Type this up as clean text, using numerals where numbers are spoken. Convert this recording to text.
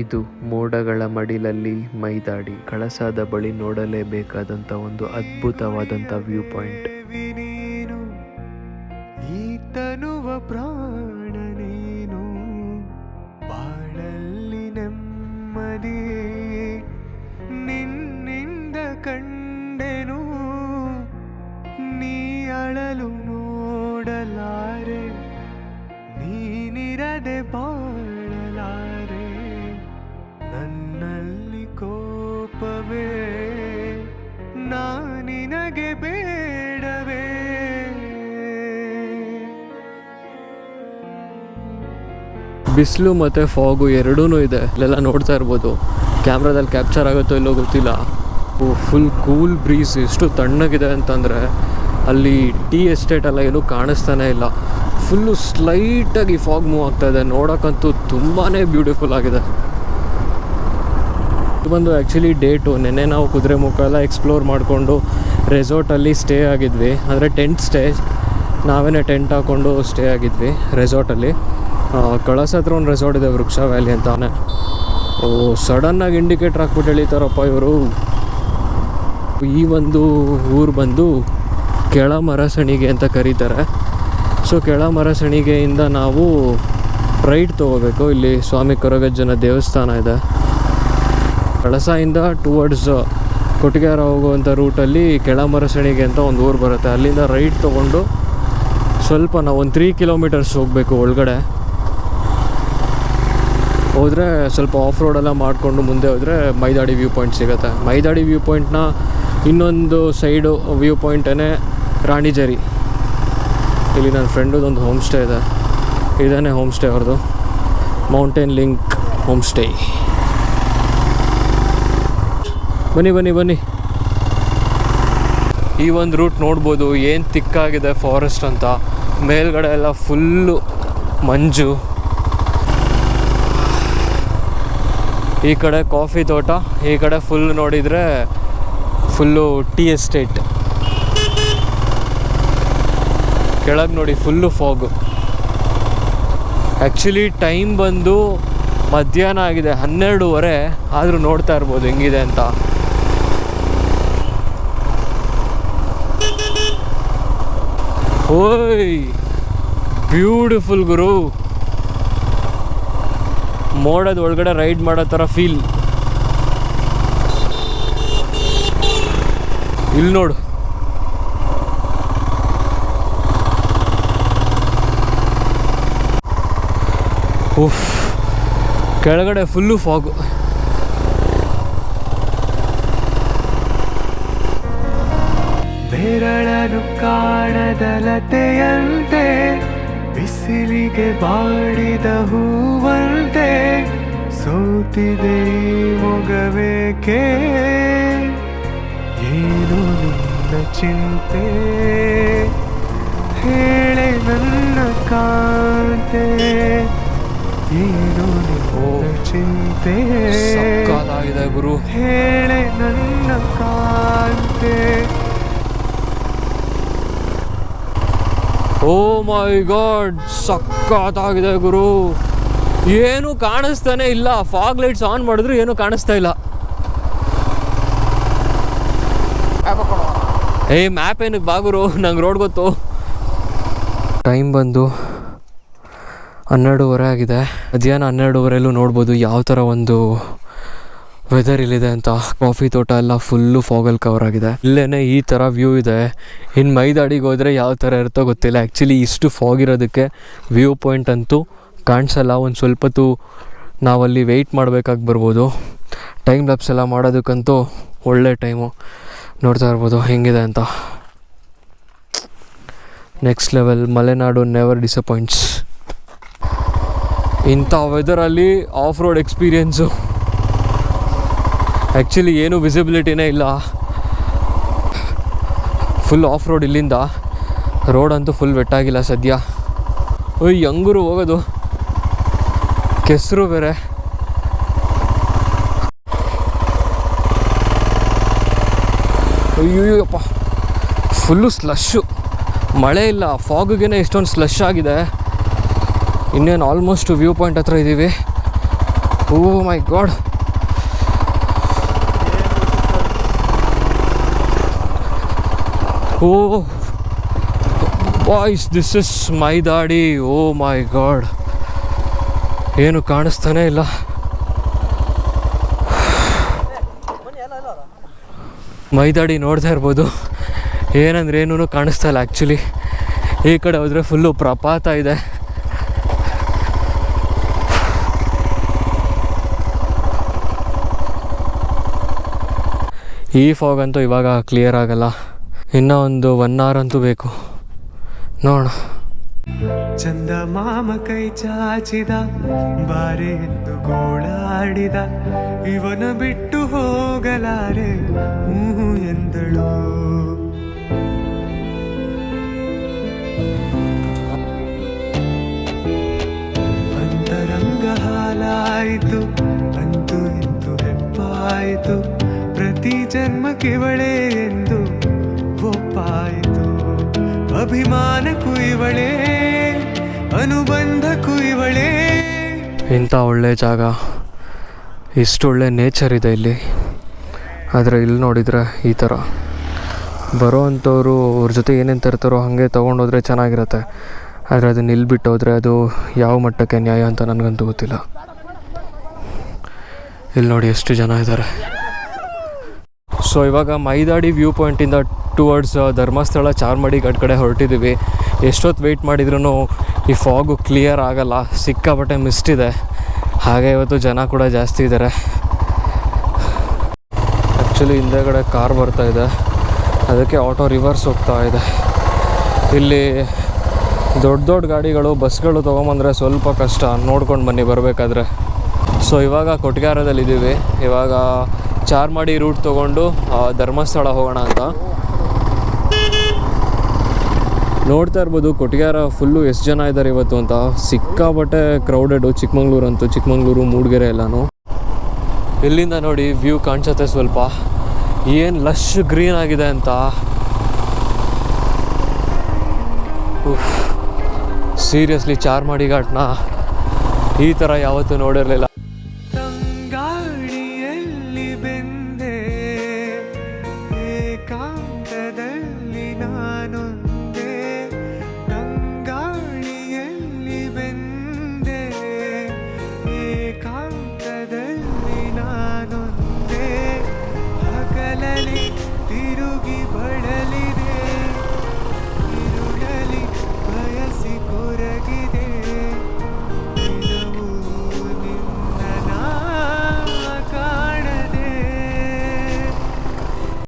ಇದು ಮೋಡಗಳ ಮಡಿಲಲ್ಲಿ ಮೈದಾಡಿ ಕಳಸಾದ ಬಳಿ ನೋಡಲೇಬೇಕಾದಂಥ ಒಂದು ಅದ್ಭುತವಾದಂಥ ವ್ಯೂ ಪಾಯಿಂಟ್. ನೀನು ಈ ತನುವ ಪ್ರಾಣ ನೀನು ಬಾಳಲ್ಲಿ ನೆಮ್ಮದಿ ನಿನ್ನಿಂದ ಕಂಡೆನು ನೀ ಅಳಲು ನೋಡಲಾರೆ ನೀನಿರದೆ ಬಾಳಲಾರೆ ನನ್ನಲ್ಲಿ ಕೋಪವೇ ನಾನಿನಗೆ ಬೇಡವೇ. ಬಿಸಿಲು ಮತ್ತು ಫಾಗು ಎರಡೂ ಇದೆ. ಇಲ್ಲೆಲ್ಲ ನೋಡ್ತಾ ಇರ್ಬೋದು, ಕ್ಯಾಮ್ರಾದಲ್ಲಿ ಕ್ಯಾಪ್ಚರ್ ಆಗುತ್ತೋ ಇಲ್ಲೋ ಗೊತ್ತಿಲ್ಲ. ಫುಲ್ ಕೂಲ್ ಬ್ರೀಸ್, ಎಷ್ಟು ತಣ್ಣಗಿದೆ ಅಂತಂದರೆ ಅಲ್ಲಿ ಟೀ ಎಸ್ಟೇಟೆಲ್ಲ ಏನೂ ಕಾಣಿಸ್ತಾನೆ ಇಲ್ಲ. ಫುಲ್ಲು ಸ್ಲೈಟಾಗಿ ಫಾಗ್ ಮೂವ್ ಆಗ್ತಾಯಿದೆ. ನೋಡೋಕ್ಕಂತೂ ತುಂಬಾ ಬ್ಯೂಟಿಫುಲ್ ಆಗಿದೆ. ಇದು ಬಂದು ಆ್ಯಕ್ಚುಲಿ ಡೇಟು. ನೆನ್ನೆ ನಾವು ಕುದುರೆಮುಖ ಎಲ್ಲ ಎಕ್ಸ್ಪ್ಲೋರ್ ಮಾಡಿಕೊಂಡು ರೆಸಾರ್ಟಲ್ಲಿ ಸ್ಟೇ ಆಗಿದ್ವಿ. ಅಂದರೆ ಟೆಂಟ್ ಸ್ಟೇ, ನಾವೇ ಟೆಂಟ್ ಹಾಕ್ಕೊಂಡು ಸ್ಟೇ ಆಗಿದ್ವಿ ರೆಸಾರ್ಟಲ್ಲಿ. ಕಳಸ ಹತ್ರ ಒಂದು ರೆಸಾರ್ಟ್ ಇದೆ, ವೃಕ್ಷ ವ್ಯಾಲಿ ಅಂತಾನೆ. ಸಡನ್ನಾಗಿ ಇಂಡಿಕೇಟ್ರ್ ಹಾಕ್ಬಿಟ್ಟು ಎಳಿತಾರಪ್ಪ ಇವರು. ಈ ಒಂದು ಊರು ಬಂದು ಕೆಳಮರಸಣಿಗೆ ಅಂತ ಕರೀತಾರೆ. ಸೊ ಕೆಳಮರಸಣಿಗೆಯಿಂದ ನಾವು ರೈಟ್ ತೊಗೋಬೇಕು. ಇಲ್ಲಿ ಸ್ವಾಮಿ ಕೊರಗಜ್ಜನ ದೇವಸ್ಥಾನ ಇದೆ. ಕಳಸದಿಂದ ಟುವರ್ಡ್ಸ್ ಕೊಟ್ಟಿಗೆಹಾರ ಹೋಗುವಂಥ ರೂಟಲ್ಲಿ ಕೆಳಮರಸಣಿಗೆ ಅಂತ ಒಂದು ಊರು ಬರುತ್ತೆ. ಅಲ್ಲಿಂದ ರೈಟ್ ತೊಗೊಂಡು ಸ್ವಲ್ಪ ನಾವು ಒಂದು 3 ಕಿಲೋಮೀಟರ್ಸ್ ಹೋಗಬೇಕು ಒಳಗಡೆ. ಹೋದರೆ ಸ್ವಲ್ಪ ಆಫ್ ರೋಡೆಲ್ಲ ಮಾಡಿಕೊಂಡು ಮುಂದೆ ಹೋದರೆ ಮೈದಾಡಿ ವ್ಯೂ ಪಾಯಿಂಟ್ ಸಿಗುತ್ತೆ. ಮೈದಾಡಿ ವ್ಯೂ ಪಾಯಿಂಟ್ನ ಇನ್ನೊಂದು ಸೈಡು ವ್ಯೂ ಪಾಯಿಂಟೇ ರಾಣಿಜೇರಿ. ಇಲ್ಲಿ ನನ್ನ ಫ್ರೆಂಡದೊಂದು ಹೋಮ್ ಸ್ಟೇ ಇದೆ. ಇದೇ ಹೋಮ್ ಸ್ಟೇ ಅವ್ರದ್ದು, ಮೌಂಟೇನ್ ಲಿಂಕ್ ಹೋಮ್ ಸ್ಟೇ. ಬನ್ನಿ ಬನ್ನಿ ಬನ್ನಿ. ಈ ಒಂದು ರೂಟ್ ನೋಡ್ಬೋದು ಏನು ತಿಕ್ಕಾಗಿದೆ ಫಾರೆಸ್ಟ್ ಅಂತ. ಮೇಲ್ಗಡೆ ಎಲ್ಲ ಫುಲ್ಲು ಮಂಜು. ಈ ಕಡೆ ಕಾಫಿ ತೋಟ, ಈ ಕಡೆ ಫುಲ್ ನೋಡಿದರೆ ಫುಲ್ಲು ಟೀ ಎಸ್ಟೇಟ್. ಕೆಳಗೆ ನೋಡಿ ಫುಲ್ಲು ಫಾಗು. ಆ್ಯಕ್ಚುಲಿ ಟೈಮ್ ಬಂದು ಮಧ್ಯಾಹ್ನ ಆಗಿದೆ, 12:30. ಆದರೂ ನೋಡ್ತಾ ಇರ್ಬೋದು ಹೆಂಗಿದೆ ಅಂತ. ಓಯ್ ಬ್ಯೂಟಿಫುಲ್ ಗುರು. ಮೋಡದ ಒಳಗಡೆ ರೈಡ್ ಮಾಡೋ ಥರ ಫೀಲ್. ಇಲ್ಲಿ ನೋಡು, ಉಫ್, ಕೆಳಗಡೆ ಫುಲ್ಲು ಫಾಗು. ಬೆರಳನು ಕಾಣದ ಲತೆಯಂತೆ ಬಿಸಿಲಿಗೆ ಬಾಡಿದ ಹೂವಂತೆ ಸೋತಿದೆ ಮೊಗವೇಕೆ ಏನು ನಿನ್ನ ಚಿಂತೆ ಹೇಳೆ ನನ್ನ ಕಾಂತೆ ಏನು ನಿನ್ನ ಚಿಂತೆ ಸಕ್ಕತ್ತಾಗಿದೆ ಗುರು. ಹೇಳೆ ನನ್ನ ಕಾಂತೆ. ಓ ಮೈ ಗಾಡ್, ಸಕ್ಕತ್ತಾಗಿದೆ ಗುರು. ಏನು ಕಾಣಿಸ್ತಾನೆ ಇಲ್ಲ. ಫಾಗ್ ಲೈಟ್ಸ್ ಆನ್ ಮಾಡಿದ್ರು ಏನು ಕಾಣಿಸ್ತಾ ಇಲ್ಲ. ಮ್ಯಾಪ್ ಏನಕ್ಕೆ ಬಾಗುರು, ನಂಗೆ ರೋಡ್ ಗೊತ್ತು. ಟೈಮ್ ಬಂದು 12:30 ಆಗಿದೆ. ಮಧ್ಯಾಹ್ನ 12:30 ನೋಡ್ಬೋದು ಯಾವ ಥರ ಒಂದು ವೆದರ್ ಇಲ್ಲಿದೆ ಅಂತ. ಕಾಫಿ ತೋಟ ಎಲ್ಲ ಫುಲ್ಲು ಫಾಗಲ್ಲಿ ಕವರ್ ಆಗಿದೆ. ಇಲ್ಲೇ ಈ ಥರ ವ್ಯೂ ಇದೆ. ಇನ್ನು ಮೈದಾಡಿಗೆ ಹೋದರೆ ಯಾವ ಥರ ಇರುತ್ತೋ ಗೊತ್ತಿಲ್ಲ. ಆ್ಯಕ್ಚುಲಿ ಇಷ್ಟು ಫಾಗ್ ಇರೋದಕ್ಕೆ ವ್ಯೂ ಪಾಯಿಂಟ್ ಅಂತೂ ಕಾಣಿಸಲ್ಲ. ಒಂದು ಸ್ವಲ್ಪ ಹೊತ್ತು ನಾವಲ್ಲಿ ವೆಯ್ಟ್ ಮಾಡಬೇಕಾಗಿ ಬರ್ಬೋದು. ಟೈಮ್ ಲ್ಯಾಪ್ಸ್ ಎಲ್ಲ ಮಾಡೋದಕ್ಕಂತೂ ಒಳ್ಳೆ ಟೈಮು. ನೋಡ್ತಾ ಇರ್ಬೋದು ಹೆಂಗಿದೆ ಅಂತ. Next level. Malenadu never disappoints. ಇಂಥ ವೆದರಲ್ಲಿ ಆಫ್ ರೋಡ್ ಎಕ್ಸ್ಪೀರಿಯೆನ್ಸು. ಆ್ಯಕ್ಚುಲಿ ಏನೂ ವಿಸಿಬಿಲಿಟಿನೇ ಇಲ್ಲ, ಫುಲ್ ಆಫ್ ರೋಡ್. ಇಲ್ಲಿಂದ ರೋಡ್ ಅಂತೂ ಫುಲ್ ವೆಟ್ಟಾಗಿಲ್ಲ ಸದ್ಯ. ಓಯ್ ಹೆಂಗೂರು ಹೋಗೋದು, ಕೆಸರು ಬೇರೆ. ಅಯ್ಯೋಯ್ಯಪ್ಪ, ಫುಲ್ಲು ಸ್ಲಶ್ಶು. ಮಳೆ ಇಲ್ಲ, ಫಾಗಿಗೆ ಇಷ್ಟೊಂದು ಸ್ಲಶ್ ಆಗಿದೆ. ಇನ್ನೇನು ಆಲ್ಮೋಸ್ಟ್ ವ್ಯೂ ಪಾಯಿಂಟ್ ಹತ್ರ ಇದ್ದೀವಿ. Oh my God. Oh boys, this is Maidadi. Oh my God, ಏನು ಕಾಣಿಸ್ತಾನೆ ಇಲ್ಲ. ಮೈದಾಡಿ ನೋಡ್ತಾ ಇರ್ಬೋದು, ಏನಂದ್ರೆ ಏನೂ ಕಾಣಿಸ್ತಾ ಇಲ್ಲ ಆ್ಯಕ್ಚುಲಿ. ಈ ಕಡೆ ಹೋದರೆ ಫುಲ್ಲು ಪ್ರಪಾತ ಇದೆ. ಈ ಫಾಗ್ ಅಂತೂ ಇವಾಗ ಕ್ಲಿಯರ್ ಆಗಲ್ಲ, ಇನ್ನೂ ಒಂದು 1 hour ಅಂತೂ ಬೇಕು. ನೋಡೋಣ. ಚಂದ ಮಾಮ ಕೈ ಚಾಚಿದ, ಬಾರೆ ಎಂದು ಗೋಳಾಡಿದ, ಇವನ ಬಿಟ್ಟು ಹೋಗಲಾರೆ ಹೂ ಎಂದಳು. ಅಂತರಂಗ ಹಾಲಾಯಿತು, ಅಂತೂ ಇಂತು ಹೆಪ್ಪಾಯಿತು, ಪ್ರತಿ ಜನ್ಮಕ್ಕಿವಳೇ ಎಂದು ಒಪ್ಪಾಯಿತು. ಅಭಿಮಾನಕ್ಕೂ ಇವಳೇ, ಅನುಬಂಧಕ್ಕೂ ಇವಳೇ. ಇಂಥ ಒಳ್ಳೆ ಜಾಗ, ಇಷ್ಟು ಒಳ್ಳೆ ನೇಚರ್ ಇದೆ ಇಲ್ಲಿ. ಆದರೆ ಇಲ್ಲಿ ನೋಡಿದರೆ ಈ ಥರ ಬರೋ ಅಂಥವ್ರು ಅವ್ರ ಜೊತೆ ಏನೇನು ತರ್ತಾರೋ ಹಾಗೆ ತೊಗೊಂಡೋದ್ರೆ ಚೆನ್ನಾಗಿರುತ್ತೆ. ಆದರೆ ಅದನ್ನ ಇಲ್ಲಿ ಬಿಟ್ಟು ಹೋದರೆ ಅದು ಯಾವ ಮಟ್ಟಕ್ಕೆ ನ್ಯಾಯ ಅಂತ ನನಗಂತೂ ಗೊತ್ತಿಲ್ಲ. ಇಲ್ಲಿ ನೋಡಿ ಎಷ್ಟು ಜನ ಇದ್ದಾರೆ. ಸೊ ಇವಾಗ ಮೈದಾಡಿ ವ್ಯೂ ಪಾಯಿಂಟಿಂದ ಟುವರ್ಡ್ಸ್ ಧರ್ಮಸ್ಥಳ ಚಾರ್ಮಾಡಿ ಘಾಟ್ ಕಡೆ ಹೊರಟಿದ್ದೀವಿ. ಎಷ್ಟೊತ್ತು ವೆಯ್ಟ್ ಮಾಡಿದ್ರೂ ಈ ಫಾಗು ಕ್ಲಿಯರ್ ಆಗಲ್ಲ, ಸಿಕ್ಕಾಪಟ್ಟೆ ಮಿಸ್ಟ್ ಇದೆ. ಹಾಗೆ ಇವತ್ತು ಜನ ಕೂಡ ಜಾಸ್ತಿ ಇದ್ದಾರೆ. ಆ್ಯಕ್ಚುಲಿ ಹಿಂದೆಗಡೆ ಕಾರ್ ಬರ್ತಾಯಿದೆ, ಅದಕ್ಕೆ ಆಟೋ ರಿವರ್ಸ್ ಹೋಗ್ತಾ ಇದೆ. ಇಲ್ಲಿ ದೊಡ್ಡ ದೊಡ್ಡ ಗಾಡಿಗಳು, ಬಸ್ಗಳು ತೊಗೊಂಬಂದರೆ ಸ್ವಲ್ಪ ಕಷ್ಟ, ನೋಡ್ಕೊಂಡು ಬನ್ನಿ ಬರಬೇಕಾದ್ರೆ. ಸೊ ಇವಾಗ ಕೊಟ್ಗೆಹಾರದಲ್ಲಿದ್ದೀವಿ. ಇವಾಗ ಚಾರ್ಮಾಡಿ ರೂಟ್ ತೊಗೊಂಡು ಧರ್ಮಸ್ಥಳ ಹೋಗೋಣ ಅಂತ. ನೋಡ್ತಾ ಇರ್ಬೋದು ಕೊಟ್ಗೆಹಾರ ಫುಲ್ಲು ಎಷ್ಟು ಜನ ಇದ್ದಾರೆ ಇವತ್ತು ಅಂತ. ಸಿಕ್ಕಾಪಟ್ಟೆ ಕ್ರೌಡೆಡು. ಚಿಕ್ಕಮಂಗ್ಳೂರು ಮೂಡಿಗೆರೆ ಎಲ್ಲನೂ. ಇಲ್ಲಿಂದ ನೋಡಿ ವ್ಯೂ ಕಾಣಿಸುತ್ತೆ ಸ್ವಲ್ಪ, ಏನು ಲಶ್ ಗ್ರೀನ್ ಆಗಿದೆ ಅಂತ. ಸೀರಿಯಸ್ಲಿ ಚಾರ್ಮಾಡಿ ಘಾಟ್ನ ಈ ಥರ ಯಾವತ್ತೂ ನೋಡಿರಲಿಲ್ಲ.